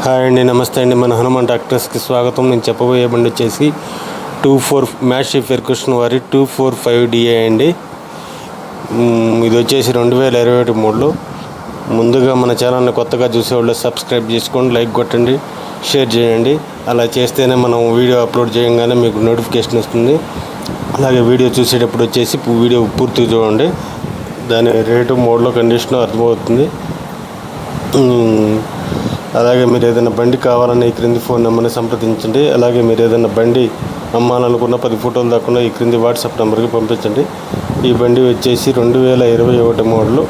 Hi అండి, నమస్తే అండి. మన హనుమాన్ డాక్టర్స్కి స్వాగతం. నేను చెప్పబోయే బండి వచ్చేసి 24 మ్యాషి ఫెర్గుసన్ వారి 245DA అండి. ఇది వచ్చేసి 2021 మోడల్. ముందుగా మన ఛానల్ని కొత్తగా చూసేవాళ్ళు సబ్స్క్రైబ్ చేసుకోండి, లైక్ కొట్టండి, షేర్ చేయండి. అలా చేస్తేనే మనం వీడియో అప్లోడ్ చేయగానే మీకు నోటిఫికేషన్ వస్తుంది. అలాగే వీడియో చూసేటప్పుడు వచ్చేసి వీడియో పూర్తిగా చూడండి. దాని రేటు, మోడల్, కండిషన్ అర్థమవుతుంది. అలాగే మీరు ఏదైనా బండి కావాలన్నా ఈ క్రింది ఫోన్ నెంబర్ని సంప్రదించండి. అలాగే మీరు ఏదైనా బండి అమ్మాలనుకున్న 10 ఫోటోలు దాకుండా ఈ క్రింది వాట్సాప్ నెంబర్కి పంపించండి. ఈ బండి వచ్చేసి 2021 మోడల్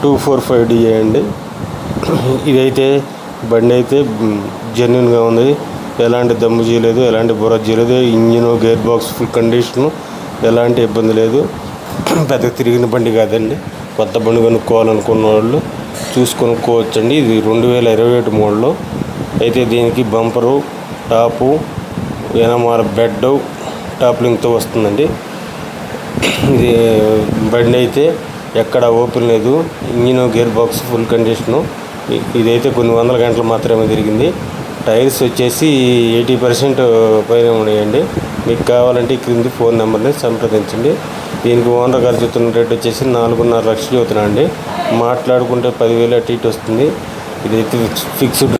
245DA అండి. ఇదైతే బండి అయితే జెన్యున్గా ఉంది. ఎలాంటి దమ్ము చేయలేదు, ఎలాంటి బుర్ర చేయలేదు. Engine, gear box full condition, ఎలాంటి ఇబ్బంది లేదు. పెద్ద తిరిగిన బండి కాదండి. కొత్త బండి కొనుక్కోవాలనుకున్న వాళ్ళు చూసుకొనుక్కోవచ్చండి. ఇది 2021 మోడల్. అయితే దీనికి బంపరు, టాపు, ఎనమాల బెడ్, టాప్ లింక్తో వస్తుందండి. ఇది బండి అయితే ఎక్కడ ఓపెన్ లేదు. Engine, gear box full condition. ఇదైతే కొన్ని వందల గంటలు మాత్రమే తిరిగింది. టైర్స్ వచ్చేసి 80% పైన ఉన్నాయండి. మీకు కావాలంటే ఈ క్రింది ఫోన్ నెంబర్ని సంప్రదించండి. దీనికి ఓనర్ గారు చెప్తున్న రేట్ వచ్చేసి 4.5 లక్షలు చెబుతున్నా అండి. మాట్లాడుకుంటే 10,000 అటు ఇటు వస్తుంది. ఇదైతే ఫిక్స్డ్